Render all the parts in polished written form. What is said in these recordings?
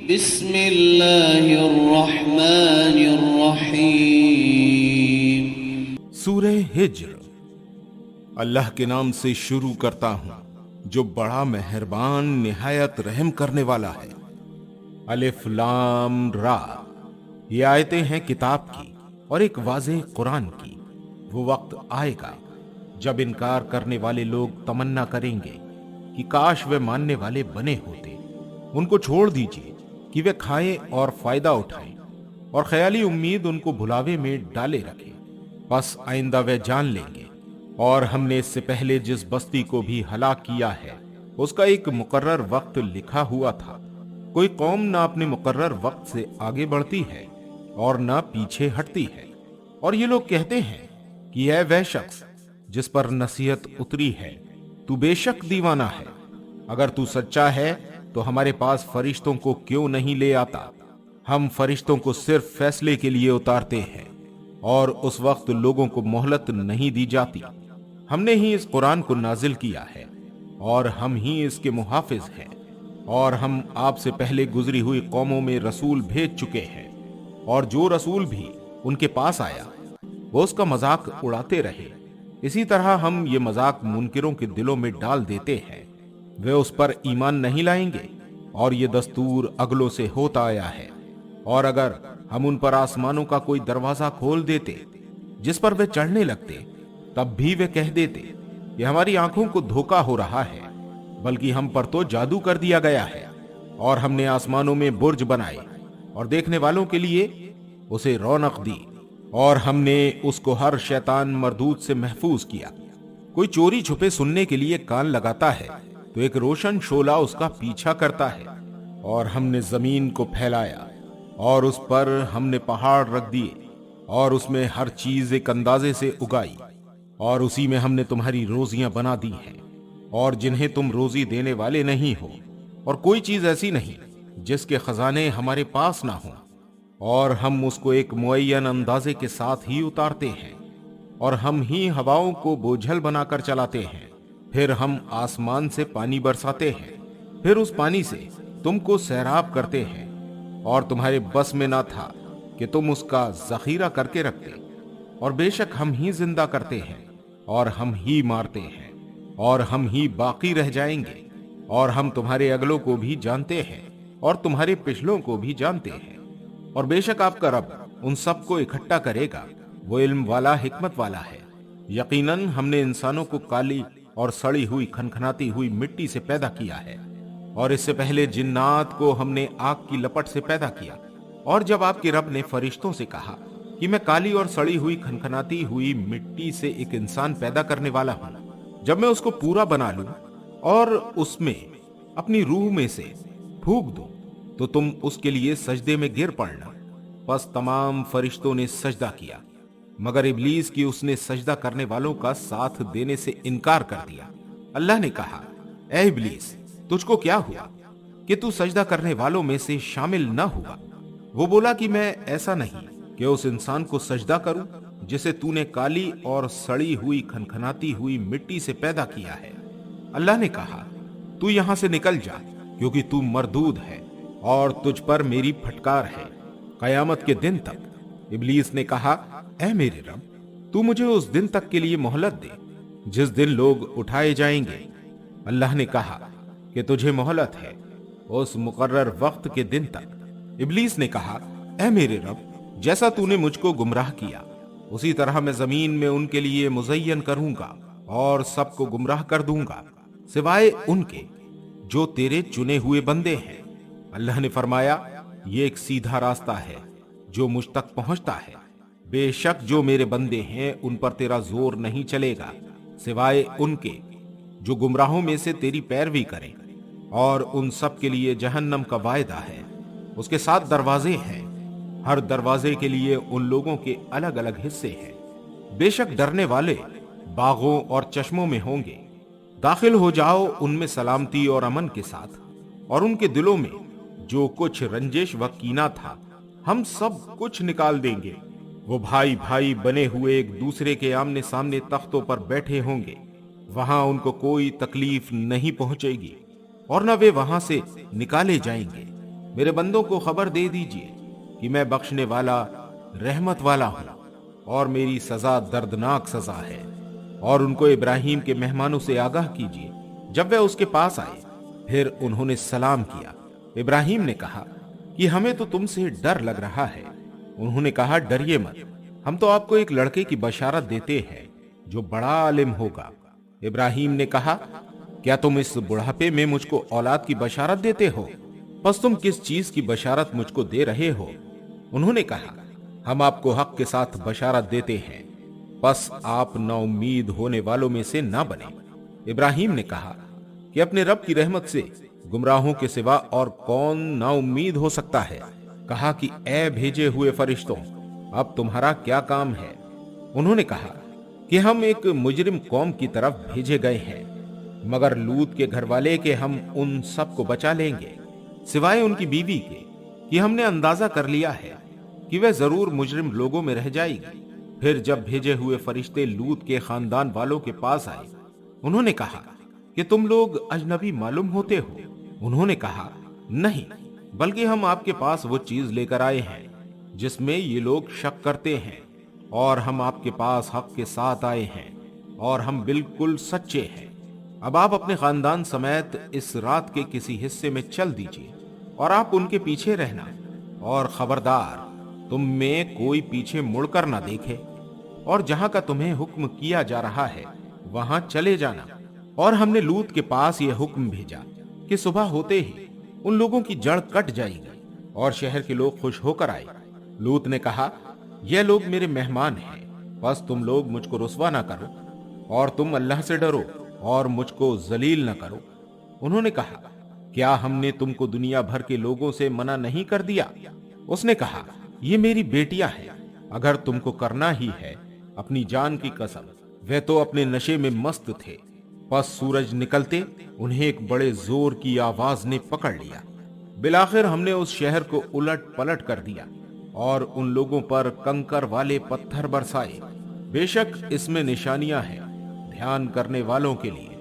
بسم اللہ الرحمن الرحیم۔ سورہ ہجر۔ اللہ کے نام سے شروع کرتا ہوں جو بڑا مہربان نہایت رحم کرنے والا ہے۔ الف لام را، یہ آیتیں ہیں کتاب کی اور ایک واضح قرآن کی۔ وہ وقت آئے گا جب انکار کرنے والے لوگ تمنا کریں گے کہ کاش وہ ماننے والے بنے ہوتے۔ ان کو چھوڑ دیجئے کہ وہ کھائیں اور فائدہ اٹھائیں، اور خیالی امید ان کو بھلاوے میں ڈالے رکھے۔ بس آئندہ وہ جان لیں گے، اور ہم نے اس سے پہلے جس بستی کو بھی ہلاک کیا ہے اس کا ایک مقرر وقت لکھا ہوا تھا۔ کوئی قوم نہ اپنے مقرر وقت سے آگے بڑھتی ہے اور نہ پیچھے ہٹتی ہے، اور یہ لوگ کہتے ہیں کہ اے وہ شخص جس پر نصیحت اتری ہے تو بے شک دیوانہ ہے۔ اگر تو سچا ہے تو ہمارے پاس فرشتوں کو کیوں نہیں لے آتا؟ ہم فرشتوں کو صرف فیصلے کے لیے اتارتے ہیں، اور اس وقت لوگوں کو مہلت نہیں دی جاتی۔ ہم نے ہی اس قرآن کو نازل کیا ہے، اور ہم ہی اس کے محافظ ہیں، اور ہم آپ سے پہلے گزری ہوئی قوموں میں رسول بھیج چکے ہیں، اور جو رسول بھی ان کے پاس آیا وہ اس کا مذاق اڑاتے رہے۔ اسی طرح ہم یہ مذاق منکروں کے دلوں میں ڈال دیتے ہیں، وہ اس پر ایمان نہیں لائیں گے، اور یہ دستور اگلوں سے ہوتا آیا ہے۔ اور اگر ہم ان پر آسمانوں کا کوئی دروازہ کھول دیتے جس پر وہ چڑھنے لگتے، تب بھی وہ کہہ دیتے کہ ہماری آنکھوں کو دھوکا ہو رہا ہے، بلکہ ہم پر تو جادو کر دیا گیا ہے۔ اور ہم نے آسمانوں میں برج بنائے اور دیکھنے والوں کے لیے اسے رونق دی، اور ہم نے اس کو ہر شیطان مردود سے محفوظ کیا۔ کوئی چوری چھپے سننے کے لیے کان لگاتا ہے تو ایک روشن شعلہ اس کا پیچھا کرتا ہے۔ اور ہم نے زمین کو پھیلایا، اور اس پر ہم نے پہاڑ رکھ دیے، اور اس میں ہر چیز ایک اندازے سے اگائی، اور اسی میں ہم نے تمہاری روزیاں بنا دی ہیں، اور جنہیں تم روزی دینے والے نہیں ہو۔ اور کوئی چیز ایسی نہیں جس کے خزانے ہمارے پاس نہ ہوں، اور ہم اس کو ایک معین اندازے کے ساتھ ہی اتارتے ہیں، اور ہم ہی ہواؤں کو بوجھل بنا کر چلاتے ہیں۔ پھر ہم آسمان سے پانی برساتے ہیں، پھر اس پانی سے تم کو سیراب کرتے ہیں، اور تمہارے بس میں نہ تھا کہ تم اس کا ذخیرہ کر کے رکھتے۔ اور بے شک ہم ہی زندہ کرتے ہیں، اور ہم ہی مارتے ہیں، اور ہم ہی باقی رہ جائیں گے۔ اور ہم تمہارے اگلوں کو بھی جانتے ہیں، اور تمہارے پچھلوں کو بھی جانتے ہیں۔ اور بے شک آپ کا رب ان سب کو اکٹھا کرے گا، وہ علم والا حکمت والا ہے۔ یقیناً ہم نے انسانوں کو کالی اور سڑی ہوئی کھنکھناتی ہوئی مٹی سے پیدا کیا ہے، اور اس سے پہلے جنات کو ہم نے آگ کی لپٹ سے پیدا کیا۔ اور جب آپ کے رب نے فرشتوں سے کہا کہ میں کالی اور سڑی ہوئی کھنکھناتی ہوئی مٹی سے ایک انسان پیدا کرنے والا ہوں، جب میں اس کو پورا بنا لوں اور اس میں اپنی روح میں سے پھونک دوں تو تم اس کے لیے سجدے میں گر پڑنا۔ پس تمام فرشتوں نے سجدہ کیا مگر ابلیس کی اس نے سجدہ کرنے والوں کا ساتھ دینے سے انکار کر دیا۔ اللہ نے کہا، اے ابلیس، تجھ کو کیا ہوا کہ تو سجدہ کرنے والوں میں سے شامل نہ ہوا؟ وہ بولا کہ میں ایسا نہیں کہ اس انسان کو سجدہ کروں جسے تو نے کالی اور سڑی ہوئی کھنکھناتی ہوئی مٹی سے پیدا کیا ہے۔ اللہ نے کہا، تو یہاں سے نکل جا، کیونکہ تو مردود ہے اور تجھ پر میری پھٹکار ہے قیامت کے دن تک۔ ابلیس نے کہا، اے میرے رب، تو مجھے اس دن تک کے لیے مہلت دے جس دن لوگ اٹھائے جائیں گے۔ اللہ نے کہا کہ تجھے مہلت ہے اس مقرر وقت کے دن تک۔ ابلیس نے کہا، اے میرے رب، جیسا تو نے مجھ کو گمراہ کیا اسی طرح میں زمین میں ان کے لیے مزین کروں گا اور سب کو گمراہ کر دوں گا سوائے ان کے جو تیرے چنے ہوئے بندے ہیں۔ اللہ نے فرمایا، یہ ایک سیدھا راستہ ہے جو مجھ تک پہنچتا ہے۔ بے شک جو میرے بندے ہیں ان پر تیرا زور نہیں چلے گا سوائے ان کے جو گمراہوں میں سے تیری پیروی کریں، اور ان سب کے لیے جہنم کا وعدہ ہے، اس کے 7 دروازے ہیں، ہر دروازے کے لیے ان لوگوں کے الگ الگ حصے ہیں۔ بے شک ڈرنے والے باغوں اور چشموں میں ہوں گے، داخل ہو جاؤ ان میں سلامتی اور امن کے ساتھ، اور ان کے دلوں میں جو کچھ رنجش و کینہ تھا ہم سب کچھ نکال دیں گے۔ وہ بھائی بھائی بنے ہوئے ایک دوسرے کے آمنے سامنے تختوں پر بیٹھے ہوں گے، وہاں ان کو کوئی تکلیف نہیں پہنچے گی، اور نہ وہ وہاں سے نکالے جائیں گے۔ میرے بندوں کو خبر دے دیجئے کہ میں بخشنے والا رحمت والا ہوں اور میری سزا دردناک سزا ہے۔ اور ان کو ابراہیم کے مہمانوں سے آگاہ کیجئے۔ جب وہ اس کے پاس آئے پھر انہوں نے سلام کیا۔ ابراہیم نے کہا کہ ہمیں تو تم سے ڈر لگ رہا ہے۔ انہوں نے کہا ڈریے مت، ہم تو آپ کو ایک لڑکے کی بشارت دیتے ہیں جو بڑا عالم ہوگا۔ ابراہیم نے کہا کیا تم اس بڑھاپے میں مجھ کو اولاد کی بشارت دیتے ہو؟ پس تم کس چیز کی بشارت مجھ کو دے رہے ہو؟ انہوں نے کہا ہم آپ کو حق کے ساتھ بشارت دیتے ہیں، پس آپ نا امید ہونے والوں میں سے نہ بنے۔ ابراہیم نے کہا کہ اپنے رب کی رحمت سے گمراہوں کے سوا اور کون نا امید ہو سکتا ہے؟ کہا کہ اے بھیجے ہوئے فرشتوں، اب تمہارا کیا کام ہے؟ انہوں نے کہا کہ ہم ایک مجرم قوم کی طرف بھیجے گئے ہیں، مگر لوط کے گھر والے کہ ہم ان سب کو بچا لیں گے سوائے ان کی بیوی کے، کہ ہم نے اندازہ کر لیا ہے کہ وہ ضرور مجرم لوگوں میں رہ جائے گی۔ پھر جب بھیجے ہوئے فرشتے لوط کے خاندان والوں کے پاس آئے، انہوں نے کہا کہ تم لوگ اجنبی معلوم ہوتے ہو؟ انہوں نے کہا نہیں، بلکہ ہم آپ کے پاس وہ چیز لے کر آئے ہیں جس میں یہ لوگ شک کرتے ہیں، اور ہم آپ کے پاس حق کے ساتھ آئے ہیں اور ہم بالکل سچے ہیں۔ اب آپ اپنے خاندان سمیت اس رات کے کسی حصے میں چل دیجیے اور آپ ان کے پیچھے رہنا، اور خبردار تم میں کوئی پیچھے مڑ کر نہ دیکھے، اور جہاں کا تمہیں حکم کیا جا رہا ہے وہاں چلے جانا۔ اور ہم نے لوط کے پاس یہ حکم بھیجا کہ صبح ہوتے ہی ان لوگوں کی جڑ کٹ جائے گی اور شہر کے لوگ خوش ہو کر آئے۔ لوط نے کہا یہ لوگ میرے مہمان ہیں، بس تم لوگ مجھ کو رسوا نہ کرو، اور تم اللہ سے ڈرو اور مجھ کو ذلیل نہ کرو۔ انہوں نے کہا کیا ہم نے تم کو دنیا بھر کے لوگوں سے منع نہیں کر دیا؟ اس نے کہا یہ میری بیٹیاں ہیں، اگر تم کو کرنا ہی ہے اپنی جان کی قسم۔ وہ تو اپنے نشے میں مست تھے۔ پس سورج نکلتے انہیں ایک بڑے زور کی آواز نے پکڑ لیا۔ بالآخر ہم نے اس شہر کو الٹ پلٹ کر دیا اور ان لوگوں پر کنکر والے پتھر برسائے۔ بے شک اس میں نشانیاں ہیں دھیان کرنے والوں کے لیے،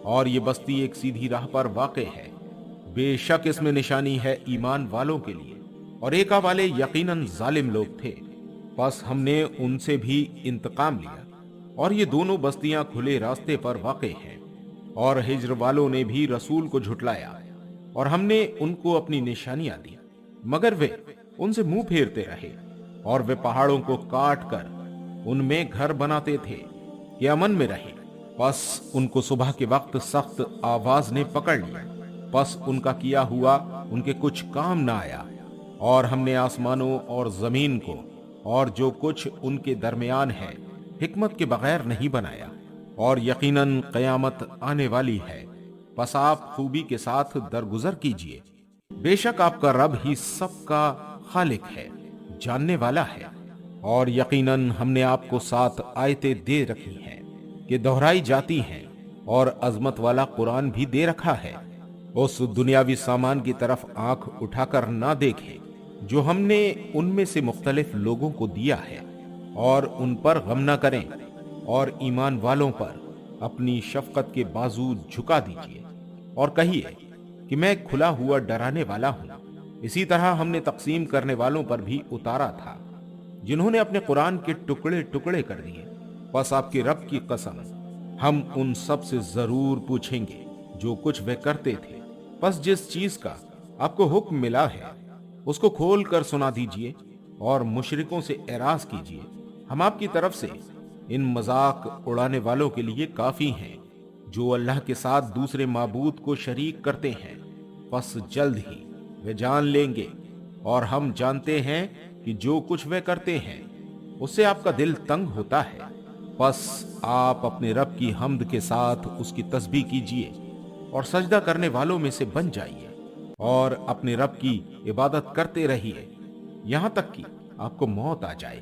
اور یہ بستی ایک سیدھی راہ پر واقع ہے۔ بے شک اس میں نشانی ہے ایمان والوں کے لیے، اور ایکا والے یقیناً ظالم لوگ تھے۔ پس ہم نے ان سے بھی انتقام لیا، اور یہ دونوں بستیاں کھلے راستے پر واقع ہیں۔ اور ہجر والوں نے بھی رسول کو جھٹلایا، اور ہم نے ان کو اپنی نشانیاں دی، مگر وہ ان سے منہ پھیرتے رہے، اور وہ پہاڑوں کو کاٹ کر ان میں گھر بناتے تھے کہ امن میں رہے۔ پس ان کو صبح کے وقت سخت آواز نے پکڑ لیا، پس ان کا کیا ہوا ان کے کچھ کام نہ آیا۔ اور ہم نے آسمانوں اور زمین کو اور جو کچھ ان کے درمیان ہے حکمت کے بغیر نہیں بنایا، اور یقیناً قیامت آنے والی ہے، پس آپ خوبی کے ساتھ درگزر کیجئے۔ بے شک آپ کا رب ہی سب کا خالق ہے، جاننے والا ہے۔ اور یقیناً ہم نے آپ کو 7 آیتیں دے رکھی ہیں کہ دہرائی جاتی ہیں، اور عظمت والا قرآن بھی دے رکھا ہے۔ اس دنیاوی سامان کی طرف آنکھ اٹھا کر نہ دیکھیں جو ہم نے ان میں سے مختلف لوگوں کو دیا ہے، اور ان پر غم نہ کریں، اور ایمان والوں پر اپنی شفقت کے بازو جھکا دیجیے، اور کہیے کہ میں کھلا ہوا ڈرانے والا ہوں۔ اسی طرح ہم نے تقسیم کرنے والوں پر بھی اتارا تھا جنہوں نے اپنے قرآن کے ٹکڑے ٹکڑے کر دیے۔ پس آپ کے رب کی قسم ہم ان سب سے ضرور پوچھیں گے جو کچھ وہ کرتے تھے۔ پس جس چیز کا آپ کو حکم ملا ہے اس کو کھول کر سنا دیجئے، اور مشرکوں سے اعراض کیجئے۔ ہم آپ کی طرف سے ان مذاق اڑانے والوں کے لیے کافی ہیں جو اللہ کے ساتھ دوسرے معبود کو شریک کرتے ہیں۔ پس جلد ہی وہ جان لیں گے، اور ہم جانتے ہیں کہ جو کچھ وہ کرتے ہیں اس سے آپ کا دل تنگ ہوتا ہے۔ پس آپ اپنے رب کی حمد کے ساتھ اس کی تسبیح کیجئے اور سجدہ کرنے والوں میں سے بن جائیے، اور اپنے رب کی عبادت کرتے رہیے یہاں تک کہ آپ کو موت آ جائے۔